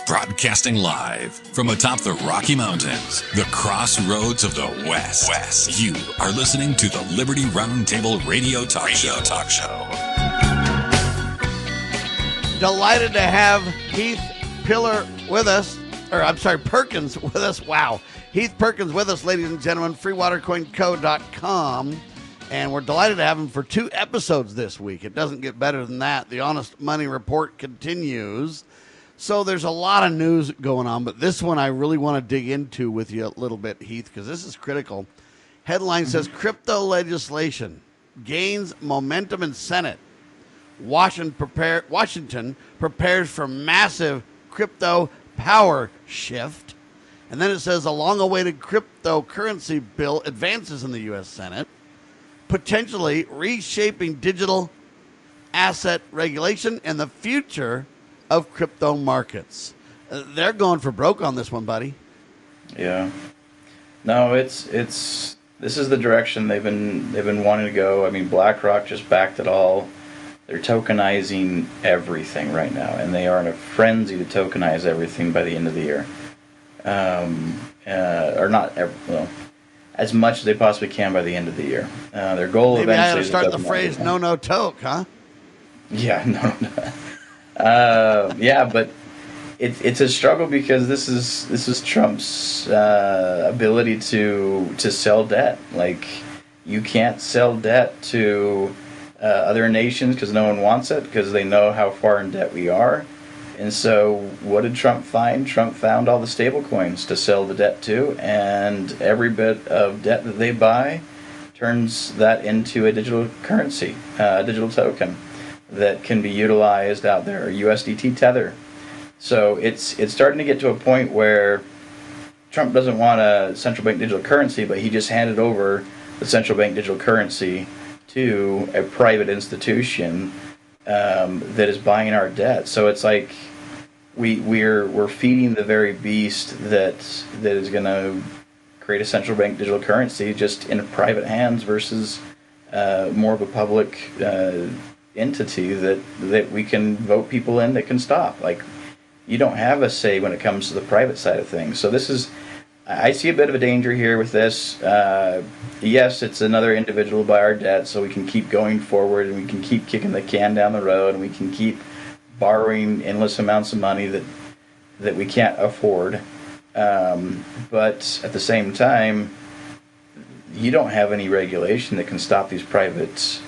Broadcasting live from atop the Rocky Mountains, the crossroads of the West. You are listening to the Liberty RoundTable Radio Talk Show. Delighted to have Heath Perkins with us. Wow. Heath Perkins with us, ladies and gentlemen, freewatercoinco.com. And we're delighted to have him for 2 episodes this week. It doesn't get better than that. The Honest Money Report continues. So there's a lot of news going on, but this one I really want to dig into with you a little bit, Heath, because this is critical. Headline says, crypto legislation gains momentum in Senate. Washington prepares for massive crypto power shift. And then it says a long-awaited cryptocurrency bill advances in the U.S. Senate, potentially reshaping digital asset regulation and the future of crypto markets. They're going for broke on this one, buddy. Yeah. No, this is the direction they've been wanting to go. I mean, BlackRock just backed it all. They're tokenizing everything right now, and they are in a frenzy to tokenize everything by the end of the year. As much as they possibly can by the end of the year. Their goal Maybe eventually I got to start the phrase "no toke," huh? Yeah, no. But it's a struggle because this is Trump's ability to sell debt. Like, you can't sell debt to other nations because no one wants it because they know how far in debt we are. And so what did Trump find? Trump found all the stablecoins to sell the debt to, and every bit of debt that they buy turns that into a digital currency, a digital token that can be utilized out there, USDT Tether. So it's starting to get to a point where Trump doesn't want a central bank digital currency, but he just handed over the central bank digital currency to a private institution that is buying our debt. So it's like we're feeding the very beast that is going to create a central bank digital currency just in private hands versus more of a public entity that we can vote people in that can stop. Like, you don't have a say when it comes to the private side of things. So I see a bit of a danger here with this. Yes, it's another individual buy our debt, so we can keep going forward and we can keep kicking the can down the road and we can keep borrowing endless amounts of money that we can't afford. But at the same time, you don't have any regulation that can stop these private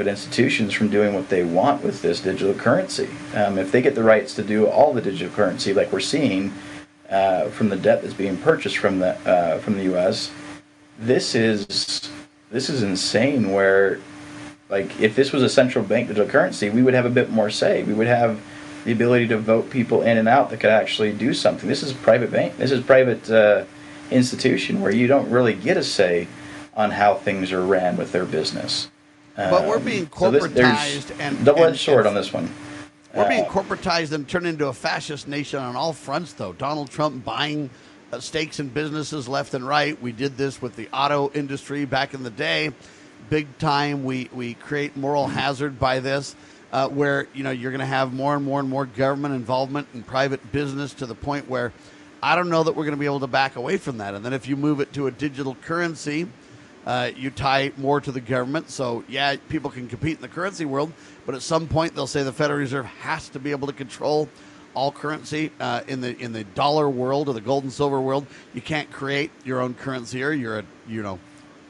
institutions from doing what they want with this digital currency. If they get the rights to do all the digital currency, like we're seeing from the debt that's being purchased from the U.S., this is insane. Where, like, if this was a central bank digital currency, we would have a bit more say. We would have the ability to vote people in and out that could actually do something. This is a private bank. This is a private institution where you don't really get a say on how things are ran with their business. But we're being corporatized and double-edged sword on this one. We're being corporatized and turned into a fascist nation on all fronts, though. Donald Trump buying stakes in businesses left and right. We did this with the auto industry back in the day. Big time. We create moral hazard by this, where you're going to have more and more government involvement in private business to the point where I don't know that we're going to be able to back away from that. And then if you move it to a digital currency, you tie more to the government. So, yeah, people can compete in the currency world, but at some point they'll say the Federal Reserve has to be able to control all currency in the dollar world or the gold and silver world. You can't create your own currency, or you're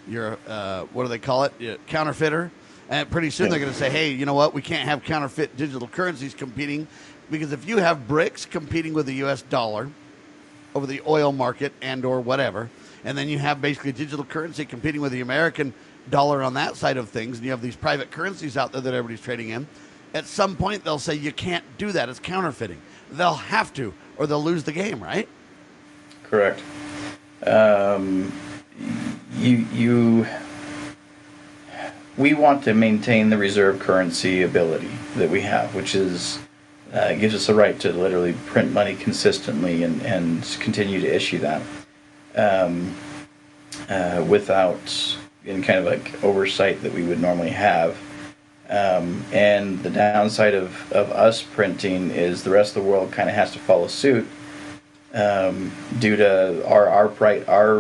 a what do they call it? Counterfeiter. And pretty soon they're going to say, hey, you know what? We can't have counterfeit digital currencies competing, because if you have BRICS competing with the U.S. dollar over the oil market and or whatever, and then you have basically digital currency competing with the American dollar on that side of things, and you have these private currencies out there that everybody's trading in, at some point they'll say you can't do that. It's counterfeiting. They'll have to, or they'll lose the game, right? Correct. We want to maintain the reserve currency ability that we have, which is gives us the right to literally print money consistently and continue to issue that without any kind of like oversight that we would normally have. And the downside of us printing is the rest of the world kind of has to follow suit, due to our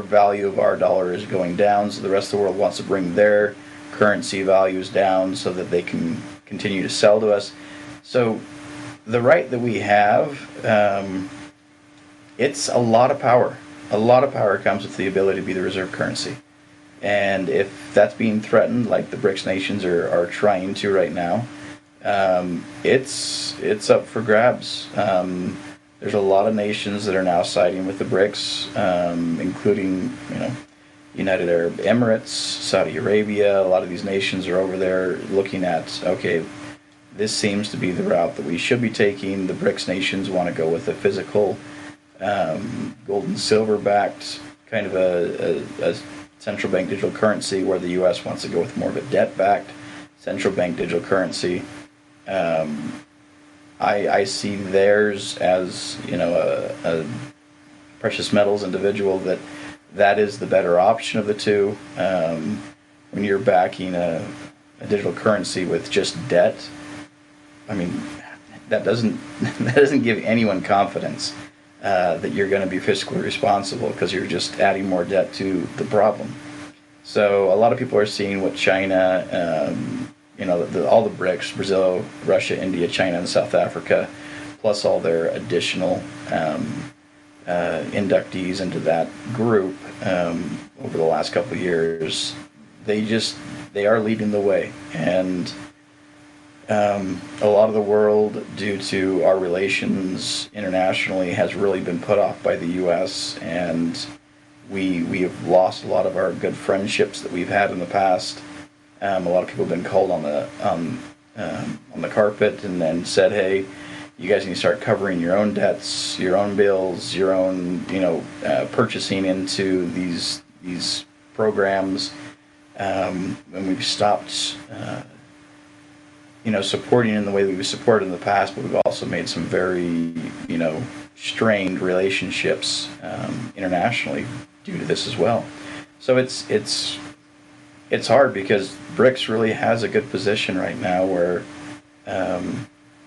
value of our dollar is going down, so the rest of the world wants to bring their currency values down so that they can continue to sell to us. So the right that we have, it's a lot of power. A lot of power comes with the ability to be the reserve currency. And if that's being threatened, like the BRICS nations are trying to right now, it's up for grabs. There's a lot of nations that are now siding with the BRICS, including, United Arab Emirates, Saudi Arabia. A lot of these nations are over there looking at, okay, this seems to be the route that we should be taking. The BRICS nations want to go with a physical, gold and silver backed kind of a central bank digital currency, where the U.S. wants to go with more of a debt backed central bank digital currency. I see theirs as, a precious metals individual that is the better option of the two. When you're backing a digital currency with just debt, I mean, that doesn't give anyone confidence that you're going to be fiscally responsible, because you're just adding more debt to the problem. So a lot of people are seeing what China, all the BRICS, Brazil, Russia, India, China, and South Africa, plus all their additional inductees into that group over the last couple of years. They are leading the way. And a lot of the world, due to our relations internationally, has really been put off by the U.S., and we have lost a lot of our good friendships that we've had in the past. A lot of people have been called on the carpet and then said, "Hey, you guys need to start covering your own debts, your own bills, your own purchasing into these programs." And we've stopped supporting in the way that we've supported in the past, but we've also made some very, strained relationships internationally due to this as well. So it's hard, because BRICS really has a good position right now, where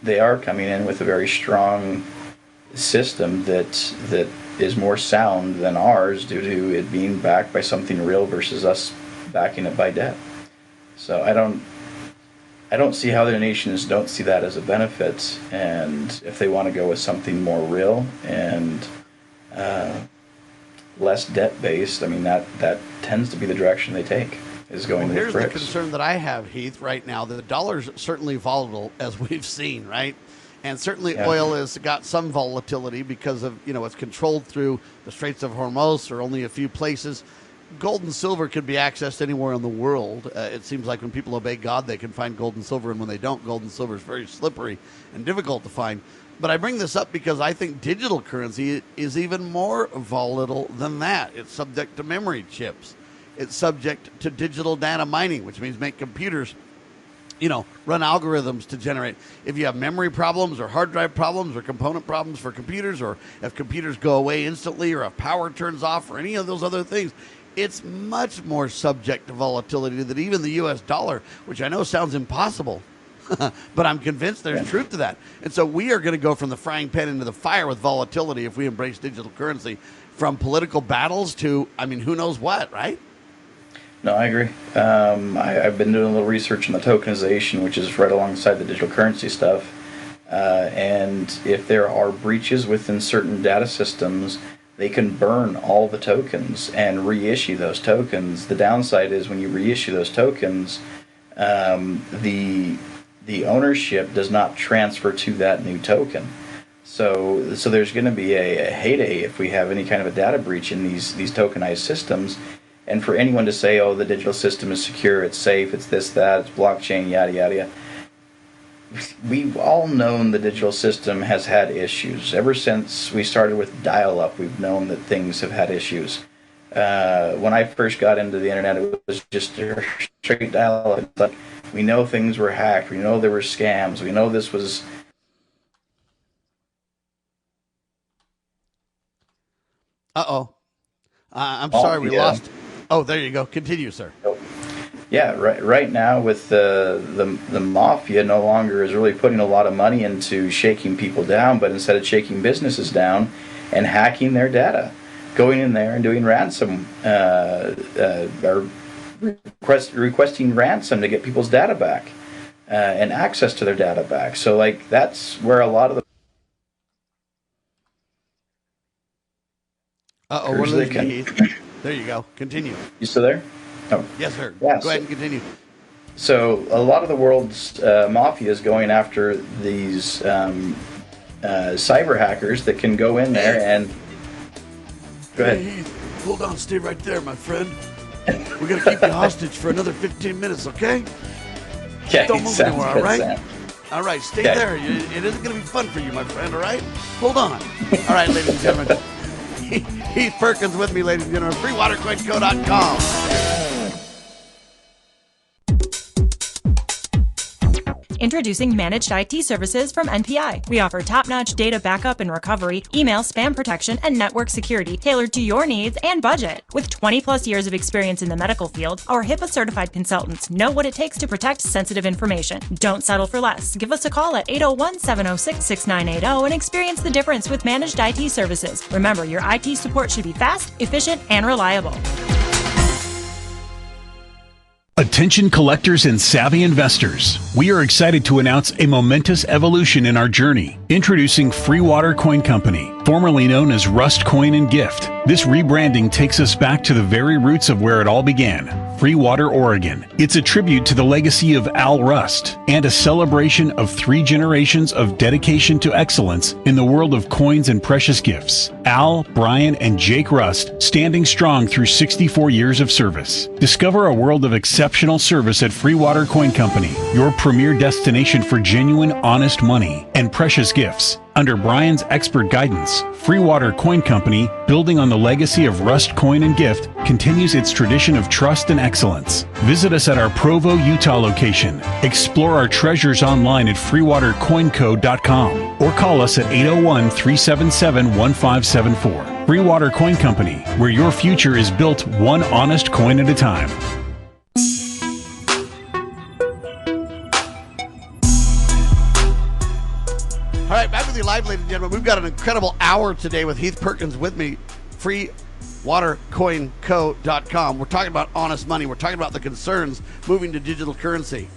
they are coming in with a very strong system that is more sound than ours, due to it being backed by something real versus us backing it by debt. So I don't see how their nations don't see that as a benefit, and if they want to go with something more real and less debt-based, I mean, that tends to be the direction they take, is going with BRICS. Here's the concern that I have, Heath, right now. The dollar's certainly volatile, as we've seen, right? And certainly oil has got some volatility because of, it's controlled through the Straits of Hormuz, or only a few places. Gold and silver could be accessed anywhere in the world. It seems like when people obey God, they can find gold and silver, and when they don't, gold and silver is very slippery and difficult to find. But I bring this up because I think digital currency is even more volatile than that. It's subject to memory chips. It's subject to digital data mining, which means make computers, run algorithms to generate. If you have memory problems or hard drive problems or component problems for computers, or if computers go away instantly, or if power turns off, or any of those other things, it's much more subject to volatility than even the U.S. dollar, which I know sounds impossible, but I'm convinced there's truth to that. And so we are going to go from the frying pan into the fire with volatility if we embrace digital currency, from political battles to, who knows what, right? No, I agree. I've been doing a little research on the tokenization, which is right alongside the digital currency stuff. And if there are breaches within certain data systems, they can burn all the tokens and reissue those tokens. The downside is, when you reissue those tokens, the ownership does not transfer to that new token. So there's going to be a heyday if we have any kind of a data breach in these tokenized systems. And for anyone to say, "Oh, the digital system is secure, it's safe, it's this, that, it's blockchain, yada, yada, yada." We've all known the digital system has had issues. Ever since we started with dial-up, we've known that things have had issues. When I first got into the internet, it was just straight dial-up. It's like, we know things were hacked. We know there were scams. We know this was... Uh-oh. I'm sorry, we lost... Oh, there you go. Continue, sir. Yeah, right now with the mafia no longer is really putting a lot of money into shaking people down, but instead of shaking businesses down and hacking their data, going in there and doing ransom or requesting ransom to get people's data back and access to their data back. So like that's where a lot of the we're losing Heath. There you go. Continue. You still there? Oh. Yes, sir. Yeah, go ahead and continue. So a lot of the world's mafia is going after these cyber hackers that can go in there and... Go ahead. Hey, Heath, hold on. Stay right there, my friend. We're going to keep you hostage for another 15 minutes, okay? Okay, don't move anywhere, all right? Sam. All right, stay there. It isn't going to be fun for you, my friend, all right? Hold on. All right, ladies and gentlemen. Heath Perkins with me, ladies and gentlemen. Freewatercoinco.com. Introducing Managed IT Services from NPI. We offer top-notch data backup and recovery, email spam protection, and network security tailored to your needs and budget. With 20-plus years of experience in the medical field, our HIPAA-certified consultants know what it takes to protect sensitive information. Don't settle for less. Give us a call at 801-706-6980 and experience the difference with Managed IT Services. Remember, your IT support should be fast, efficient, and reliable. Attention collectors and savvy investors. We are excited to announce a momentous evolution in our journey. Introducing Freewater Coin Company, formerly known as Rust Coin and Gift. This rebranding takes us back to the very roots of where it all began, Freewater, Oregon. It's a tribute to the legacy of Al Rust and a celebration of 3 generations of dedication to excellence in the world of coins and precious gifts. Al, Brian, and Jake Rust standing strong through 64 years of service. Discover a world of exceptional service at Freewater Coin Company, your premier destination for genuine, honest money and precious gifts. Under Brian's expert guidance, Freewater Coin Company, building on the legacy of Rust Coin and Gift, continues its tradition of trust and excellence. Visit us at our Provo, Utah location. Explore our treasures online at freewatercoinco.com or call us at 801-377-1574. Freewater Coin Company, where your future is built one honest coin at a time. All right, back with you live, ladies and gentlemen. We've got an incredible hour today with Heath Perkins with me, freewatercoinco.com. We're talking about honest money. We're talking about the concerns moving to digital currency,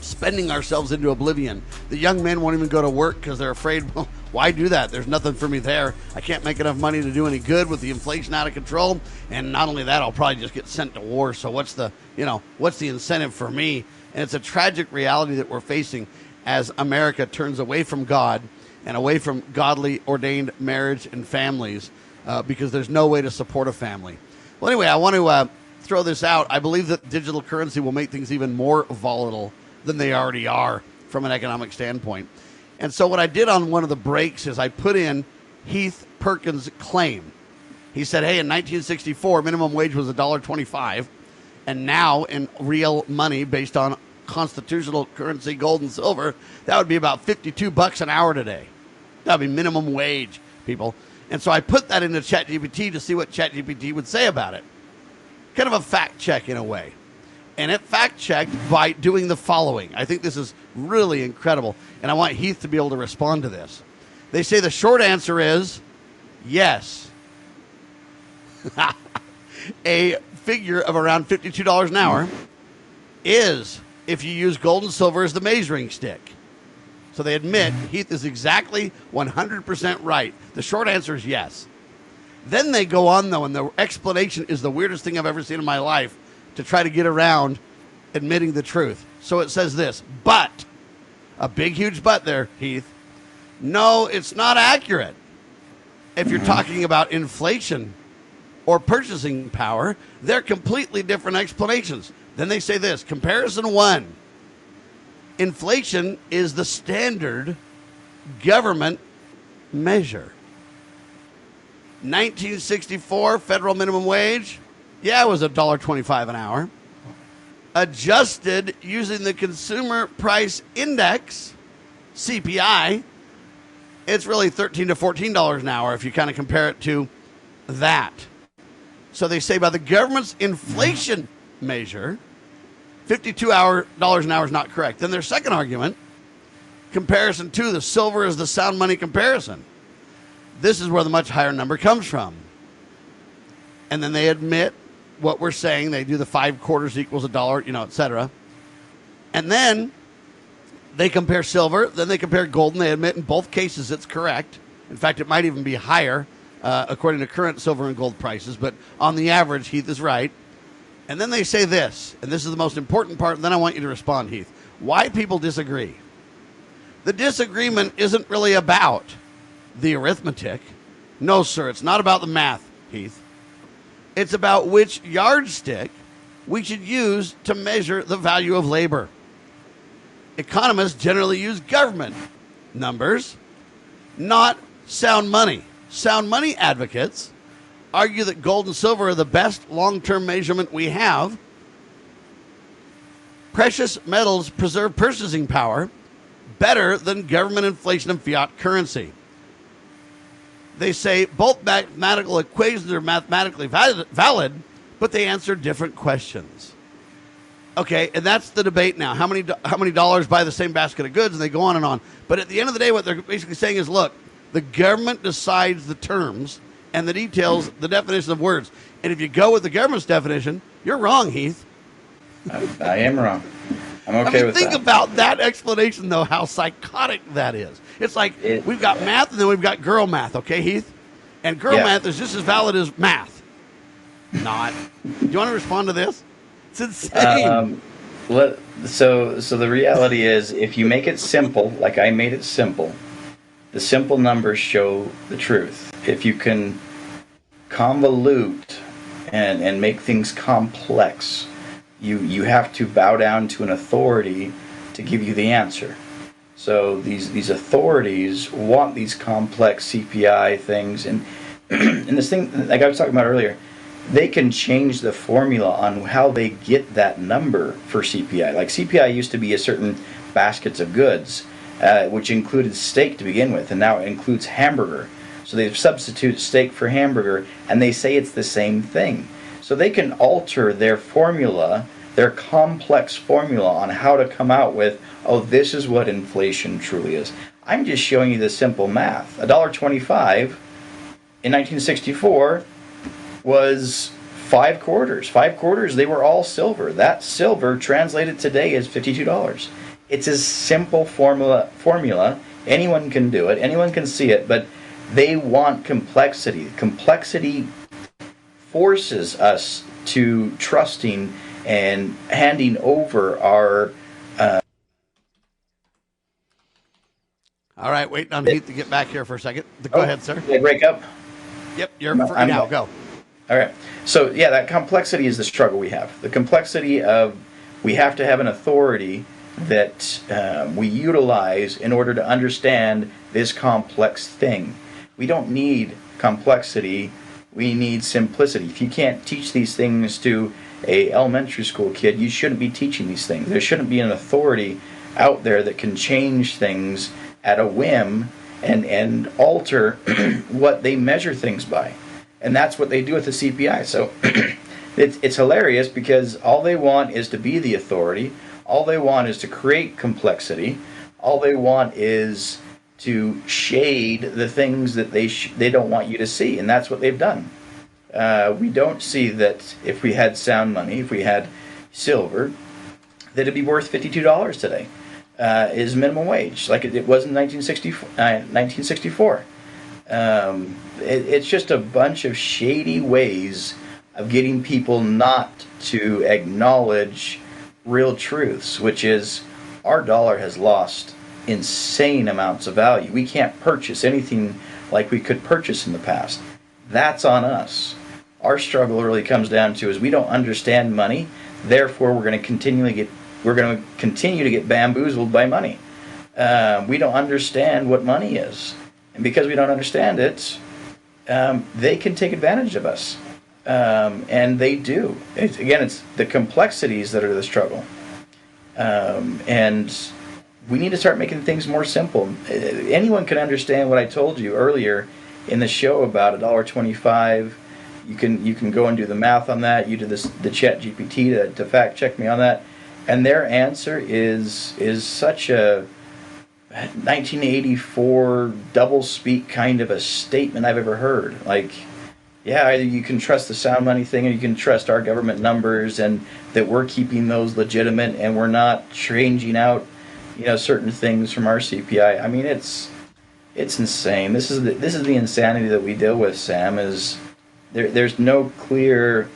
spending ourselves into oblivion. The young men won't even go to work because they're afraid, well, why do that? There's nothing for me there. I can't make enough money to do any good with the inflation out of control. And not only that, I'll probably just get sent to war. So what's the incentive for me? And it's a tragic reality that we're facing as America turns away from God and away from godly ordained marriage and families because there's no way to support a family. Well, anyway, I want to throw this out. I believe that digital currency will make things even more volatile than they already are from an economic standpoint. And so what I did on one of the breaks is I put in Heath Perkins' claim. He said, hey, in 1964, minimum wage was $1.25, and now in real money based on constitutional currency, gold and silver, that would be about $52 an hour today. That would be minimum wage, people. And so I put that into ChatGPT to see what ChatGPT would say about it. Kind of a fact check in a way. And it fact checked by doing the following. I think this is really incredible, and I want Heath to be able to respond to this. They say the short answer is yes. A figure of around $52 an hour is if you use gold and silver as the measuring stick. So they admit Heath is exactly 100% right. The short answer is yes. Then they go on, though, and the explanation is the weirdest thing I've ever seen in my life to try to get around admitting the truth. So it says this, but, a big, huge but there, Heath. No, it's not accurate. If you're talking about inflation or purchasing power, they're completely different explanations. Then they say this, comparison 1. Inflation is the standard government measure. 1964 federal minimum wage, it was $1.25 an hour. Adjusted using the Consumer Price Index, CPI, it's really $13 to $14 an hour if you kind of compare it to that. So they say by the government's inflation measure, $52 an hour is not correct. Then their second argument, comparison to the silver is the sound money comparison. This is where the much higher number comes from. And then they admit what we're saying. They do the 5 quarters equals $1, et cetera. And then they compare silver. Then they compare gold, and they admit in both cases it's correct. In fact, it might even be higher according to current silver and gold prices. But on the average, Heath is right. And then they say this, and this is the most important part, and then I want you to respond, Heath. Why people disagree. The disagreement isn't really about the arithmetic. No, sir, it's not about the math, Heath. It's about which yardstick we should use to measure the value of labor. Economists generally use government numbers, not sound money. Sound money advocates argue that gold and silver are the best long-term measurement we have. Precious metals preserve purchasing power better than government inflation and fiat currency. They say both mathematical equations are mathematically valid, but they answer different questions. Okay, and that's the debate now. How many dollars buy the same basket of goods? And they go on and on. But at the end of the day, what they're basically saying is, look, the government decides the terms and the details, the definition of words. And if you go with the government's definition, you're wrong, Heath. I am wrong. I'm okay with that. Think about that explanation, though, how psychotic that is. It's like we've got math and then we've got girl math, okay, Heath? And girl math is just as valid as math. Not. Do you want to respond to this? It's insane. So the reality is, if you make it simple, like I made it simple, the simple numbers show the truth. If you can convolute and make things complex, you have to bow down to an authority to give you the answer. So these authorities want these complex CPI things, and and this thing, like I was talking about earlier, they can change the formula on how they get that number for CPI. Like CPI used to be a certain baskets of goods, which included steak to begin with, and now it includes hamburger. So they've substituted steak for hamburger, and they say it's the same thing. So they can alter their formula, their complex formula on how to come out with, oh, this is what inflation truly is. I'm just showing you the simple math. $1.25 in 1964 was 5 quarters. 5 quarters, they were all silver. That silver translated today is $52. It's a simple formula. Anyone can do it. Anyone can see it, but they want complexity. Complexity forces us to trusting and handing over our... All right, waiting on Heath to get back here for a second. Go ahead, sir. Did I break up? Yep, you're free now. Go. All right. So, yeah, that complexity is the struggle we have. The complexity of we have to have an authority that we utilize in order to understand this complex thing. We don't need complexity. We need simplicity. If you can't teach these things to a elementary school kid, you shouldn't be teaching these things. There shouldn't be an authority out there that can change things at a whim and alter what they measure things by. And that's what they do with the CPI. So it's hilarious because all they want is to be the authority. All they want is to create complexity. All they want is to shade the things that they don't want you to see. And that's what they've done. We don't see that if we had sound money, if we had silver, that it'd be worth $52 today. Is minimum wage, like it was in 1964. It's just a bunch of shady ways of getting people not to acknowledge real truths, which is our dollar has lost insane amounts of value. We can't purchase anything like we could purchase in the past. That's on us. Our struggle really comes down to is we don't understand money, therefore we're going to continue to get bamboozled by money. We don't understand what money is. And because we don't understand it, they can take advantage of us. And they do. It's the complexities that are the struggle. And we need to start making things more simple. Anyone can understand what I told you earlier in the show about $1.25. You can go and do the math on that. You do the ChatGPT to fact check me on that. And their answer is such a 1984 doublespeak kind of a statement I've ever heard. Like, yeah, either you can trust the sound money thing, or you can trust our government numbers, and that we're keeping those legitimate, and we're not changing out, certain things from our CPI. I mean, it's insane. This is the insanity that we deal with, Sam. Is there's no clear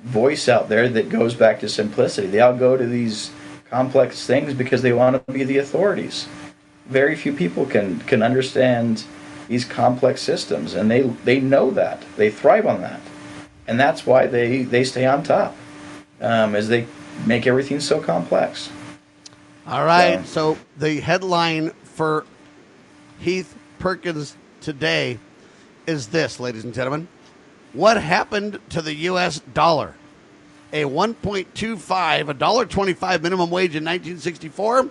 voice out there that goes back to simplicity. They all go to these complex things because they want to be the authorities. Very few people can understand these complex systems, and they know that. They thrive on that. And that's why they stay on top, as they make everything so complex. All right, so the headline for Heath Perkins today is this, ladies and gentlemen. What happened to the U.S. dollar? A $1.25, $1.25 minimum wage in 1964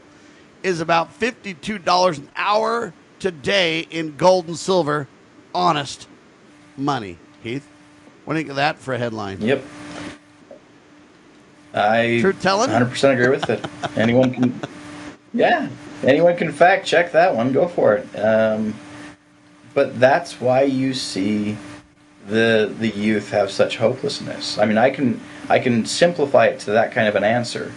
is about $52 an hour today in gold and silver, honest money. Heath, what do you think of that for a headline? Yep. I Truth telling? 100% agree with it. Anyone can fact check that one. Go for it. But that's why you see the youth have such hopelessness. I mean, I can simplify it to that kind of an answer,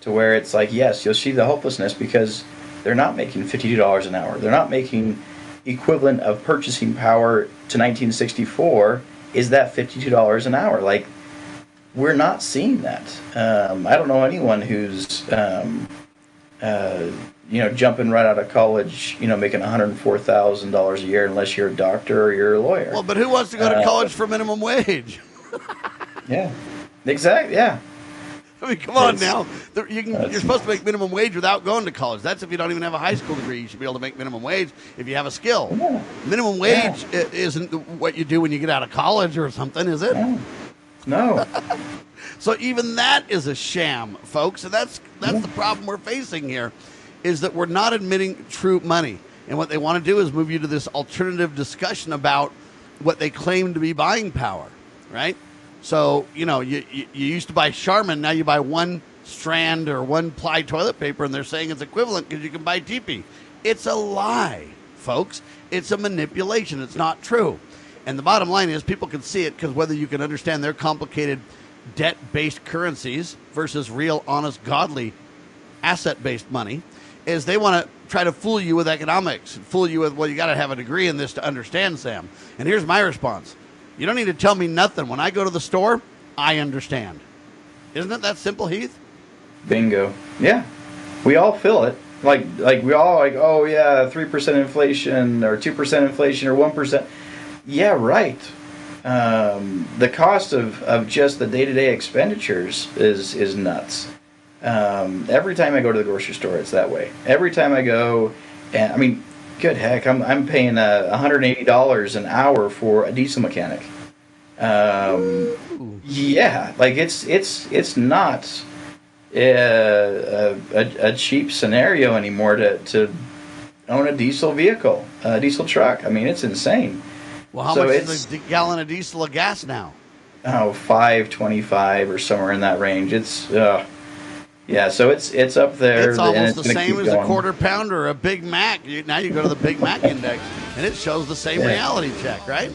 to where it's like, yes, you'll see the hopelessness because they're not making $52 an hour. They're not making equivalent of purchasing power to 1964 is that $52 an hour. Like, we're not seeing that. I don't know anyone who's jumping right out of college, making $104,000 a year, unless you're a doctor or you're a lawyer. Well, but who wants to go to college for minimum wage? Yeah, exactly. Yeah. I mean, come on now. You're supposed to make minimum wage without going to college. That's if you don't even have a high school degree. You should be able to make minimum wage if you have a skill. Yeah. Minimum wage isn't what you do when you get out of college or something, is it? No. So even that is a sham, folks. And that's the problem we're facing here, is that we're not admitting true money. And what they want to do is move you to this alternative discussion about what they claim to be buying power, right? So, you used to buy Charmin, now you buy one strand or one ply toilet paper, and they're saying it's equivalent because you can buy TP. It's a lie, folks. It's a manipulation. It's not true. And the bottom line is people can see it because whether you can understand their complicated debt-based currencies versus real, honest, godly, asset-based money, is they want to try to fool you with economics, fool you with, well, you got to have a degree in this to understand, Sam. And here's my response. You don't need to tell me nothing. When I go to the store, I understand. Isn't it that simple, Heath? Bingo. Yeah. We all feel it. Like we all oh yeah, 3% inflation or 2% inflation or 1%. Yeah, right. The cost of just the day-to-day expenditures is nuts. Every time I go to the grocery store, it's that way. Every time I go, and I mean, good heck, I'm paying $180 an hour for a diesel mechanic. Yeah, like it's not a cheap scenario anymore to own a diesel vehicle, a diesel truck. I mean, it's insane. Well, how much is a gallon of diesel of gas now? Oh, $5.25 or somewhere in that range. It's yeah, so it's up there. It's almost the same as a quarter pounder or a Big Mac. Now you go to the Big Mac index, and it shows the same reality check, right?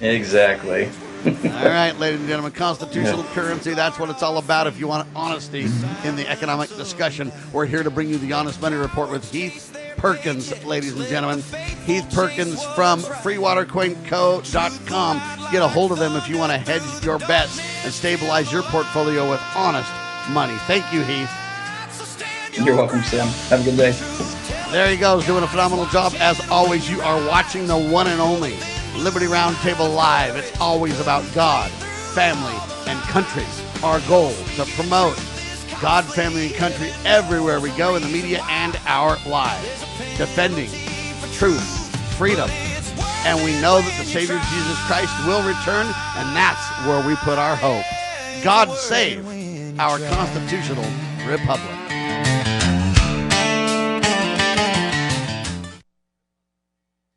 Exactly. All right, ladies and gentlemen, constitutional currency, that's what it's all about. If you want honesty in the economic discussion, we're here to bring you the Honest Money Report with Heath Perkins, ladies and gentlemen. Heath Perkins from freewatercoinco.com. Get a hold of them if you want to hedge your bets and stabilize your portfolio with honest money. Thank you, Heath. You're welcome, Sam. Have a good day. There he goes, doing a phenomenal job. As always, you are watching the one and only Liberty RoundTable Live. It's always about God, family, and country. Our goal to promote God, family, and country everywhere we go in the media and our lives. Defending truth, freedom, and we know that the Savior Jesus Christ will return, and that's where we put our hope. God save our constitutional republic.